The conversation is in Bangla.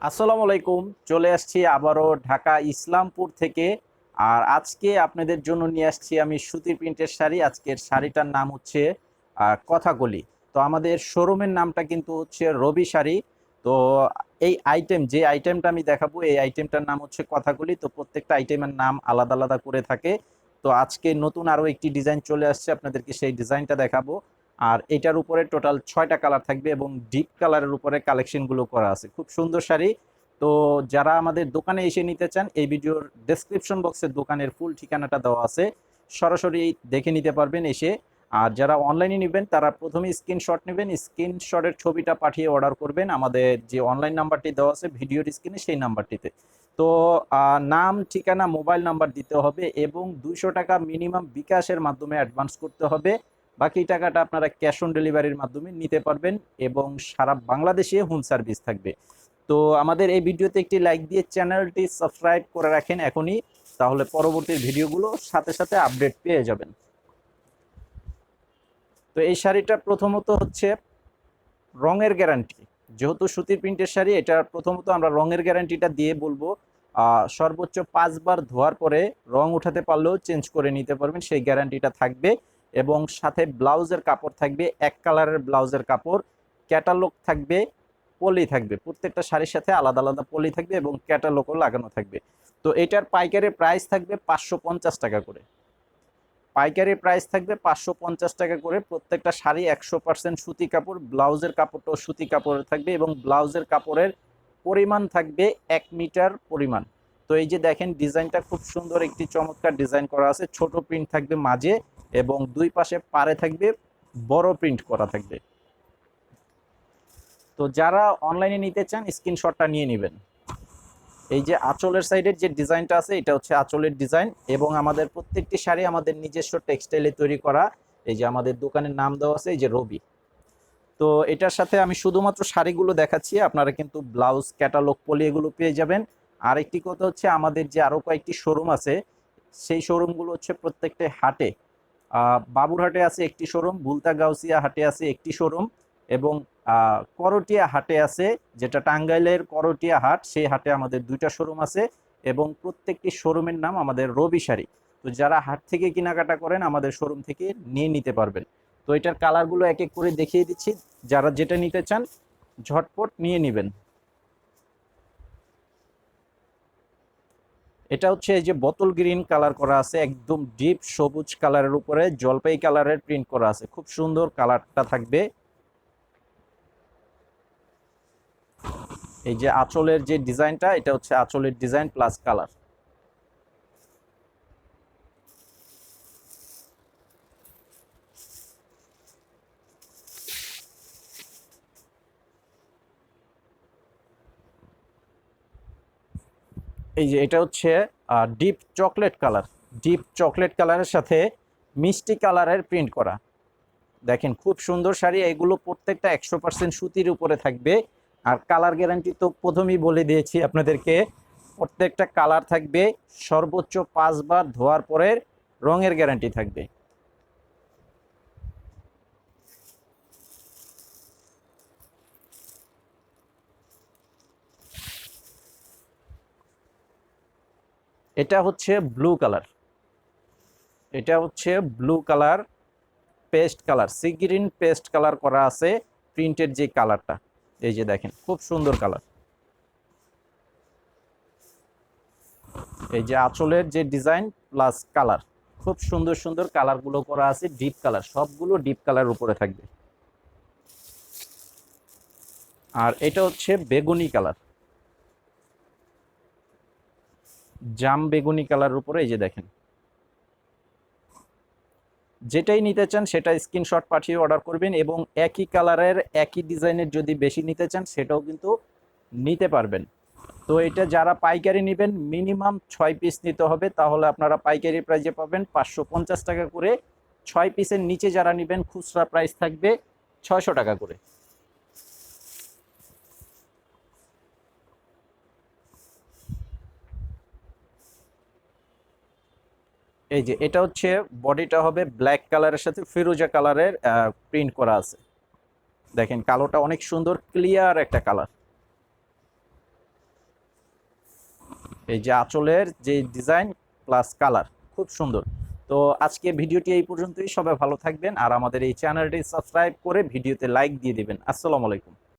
আসসালামু আলাইকুম। চলে আসছি আবারও ঢাকা ইসলামপুর থেকে। আর আজকে আপনাদের জন্য নিয়ে আসছি আমি সুতির প্রিন্টের শাড়ি। আজকের শাড়িটার নাম হচ্ছে কথাকলি। তো আমাদের শোরুমের নামটা কিন্তু হচ্ছে রবি শাড়ি। তো এই যে আইটেমটা আমি দেখাবো, এই আইটেমটার নাম হচ্ছে কথাকলি। তো প্রত্যেকটা আইটেমের নাম আলাদা আলাদা করে থাকে। তো আজকে নতুন আরো একটি ডিজাইন চলে আসছে, আপনাদেরকে সেই ডিজাইনটা দেখাবো। আর এটার উপরে টোটাল 6টা কালার থাকবে এবং ডিপ কালারের উপরে কালেকশনগুলো করা আছে, খুব সুন্দর শাড়ি। তো যারা আমাদের দোকানে এসে নিতে চান, এই ভিডিওর ডেসক্রিপশন বক্সে দোকানের ফুল ঠিকানাটা দেওয়া আছে, সরাসরি দেখে নিতে পারবেন এসে। আর যারা অনলাইনে নেবেন তারা প্রথমে স্ক্রিনশট নেবেন, স্ক্রিনশটের ছবিটা পাঠিয়ে অর্ডার করবেন আমাদের যে অনলাইন নাম্বারটি দেওয়া আছে ভিডিওর স্ক্রিনে, সেই নাম্বারটিতে। তো নাম, ঠিকানা, মোবাইল নাম্বার দিতে হবে এবং 200 টাকা মিনিমাম বিকাশের মাধ্যমে অ্যাডভান্স করতে হবে। বাকি টাকাটা আপনারা ক্যাশ অন ডেলিভারির মাধ্যমে নিতে পারবেন এবং সারা বাংলাদেশে হোম সার্ভিস থাকবে। তো আমাদের এই ভিডিওতে একটি লাইক দিয়ে চ্যানেলটি সাবস্ক্রাইব করে রাখেন এখনই, তাহলে পরবর্তী ভিডিওগুলো সাথে সাথে আপডেট পেয়ে যাবেন। তো এই শাড়িটা প্রথমত হচ্ছে রঙের গ্যারান্টি। যেহেতু সুতির প্রিন্টের শাড়ি, এটা প্রথমত আমরা রঙের গ্যারান্টিটা দিয়ে বলবো। সর্বোচ্চ 5 বার ধোয়ার পরে রং উঠাতে পারলেও চেঞ্জ করে নিতে পারবেন, সেই গ্যারান্টিটা থাকবে। এবং সাথে ব্লাউজের কাপড় থাকবে, এক কালারের ব্লাউজের কাপড়, ক্যাটালগ থাকবে, পলি থাকবে। প্রত্যেকটা শাড়ির সাথে আলাদা আলাদা পলি থাকবে এবং ক্যাটালগও লাগানো থাকবে। তো এটার পাইকারি প্রাইস থাকবে 550 টাকা করে। পাইকারি প্রাইস থাকবে 550 টাকা করে। প্রত্যেকটা শাড়ি 100% সুতি কাপড়, ব্লাউজের কাপড়টাও সুতি কাপড়ের থাকবে এবং ব্লাউজের কাপড়ের পরিমাণ থাকবে 1 মিটার পরিমাণ। তো এই যে দেখেন, ডিজাইনটা খুব সুন্দর, একটি চমৎকার ডিজাইন করা আছে। ছোট প্রিন্ট থাকবে মাঝে এবং দুই পাশে পাড়ে থাকবে বড় প্রিন্ট করা থাকবে। তো যারা অনলাইনে নিতে চান স্ক্রিনশটটা নিয়ে নেবেন। এই যে আঁচলের সাইডের যে ডিজাইনটা আছে, এটা হচ্ছে আঁচলের ডিজাইন এবং আমাদের প্রত্যেকটি শাড়ি আমাদের নিজস্ব টেক্সটাইলে তৈরি করা। এই যে আমাদের দোকানের নাম দেওয়া আছে, এই যে রবি। তো এটার সাথে আমি শুধুমাত্র শাড়িগুলো দেখাচ্ছি, আপনারা কিন্তু ব্লাউজ, ক্যাটালগ, পলি এগুলো পেয়ে যাবেন। আর একটি কথা হচ্ছে, আমাদের যে আরো কয়েকটি শোরুম আছে, সেই শোরুমগুলো হচ্ছে প্রত্যেকটা হাটে। বাবুরহাটে আছে একটি শোরুম, বুলতা গাউসিয়া হাটে আছে একটি শোরুম এবং করটিয়া হাটে আছে, যেটা টাঙ্গাইলের করটিয়া হাট, সেই হাটে আমাদের 2টা শোরুম আছে এবং প্রত্যেকটি শোরুমের নাম আমাদের রবি শাড়ি। তো যারা হাট থেকে কেনাকাটা করেন আমাদের শোরুম থেকে নিয়ে নিতে পারবেন। তো এটার কালারগুলো এক এক করে দেখিয়ে দিচ্ছি, যারা যেটা নিতে চান ঝটপট নিয়ে নেবেন। এটা হচ্ছে এই যে বোতল গ্রিন কালার করা আছে, একদম ডিপ সবুজ কালারের উপরে জলপাই কালারের প্রিন্ট করা আছে, খুব সুন্দর কালারটা থাকবে। এই যে আঁচলের যে ডিজাইনটা, এটা হচ্ছে আঁচলের ডিজাইন প্লাস কালার। এই যে এটা হচ্ছে deep chocolate colour, deep chocolate কালারের সাথে মিষ্টি কালারের প্রিন্ট করা। দেখেন খুব সুন্দর শাড়ি, এগুলো প্রত্যেকটা 100% সুতির উপরে থাকবে। আর কালার গ্যারান্টি তো প্রথমেই বলে দিয়েছি আপনাদেরকে, প্রত্যেকটা কালার থাকবে সর্বোচ্চ 5 বার ধোয়ার পরে রঙের গ্যারান্টি থাকবে। এটা হচ্ছে ব্লু কালার, এটা হচ্ছে blue colour, paste colour, sea green paste colour করা আছে প্রিন্টের যে কালারটা। এই যে দেখেন খুব সুন্দর কালার। এই যে আঁচলের যে ডিজাইন প্লাস কালার, খুব সুন্দর সুন্দর কালারগুলো করা আছে, ডিপ কালার, সবগুলো ডিপ কালার উপরে থাকবে। আর এটা হচ্ছে বেগুনি কালার, জাম বেগুনি কালার উপরে। এই যে দেখেন, যেটাই নিতে চান সেটা স্ক্রিনশট পাঠিয়ে অর্ডার করবেন এবং একই কালারের একই ডিজাইনের যদি বেশি নিতে চান সেটাও কিন্তু নিতে পারবেন। তো এটা যারা পাইকারি নেবেন মিনিমাম 6 পিস নিতে হবে, তাহলে আপনারা পাইকারি প্রাইসে পাবেন 550 টাকা করে। 6 পিসের নিচে যারা নেবেন খুচরা প্রাইস থাকবে 600 টাকা করে। এই যে এটা হচ্ছে বডিটা হবে ব্ল্যাক কালারের সাথে ফিরোজা কালারের প্রিন্ট করা আছে। দেখেন কালোটা অনেক সুন্দর, ক্লিয়ার একটা কালার। এই যে আঁচলের যে ডিজাইন প্লাস কালার, খুব সুন্দর। তো আজকে ভিডিওটি এই পর্যন্তই। সবাই ভালো থাকবেন আর আমাদের এই চ্যানেলটি সাবস্ক্রাইব করে ভিডিওতে লাইক দিয়ে দিবেন। আসসালামু আলাইকুম।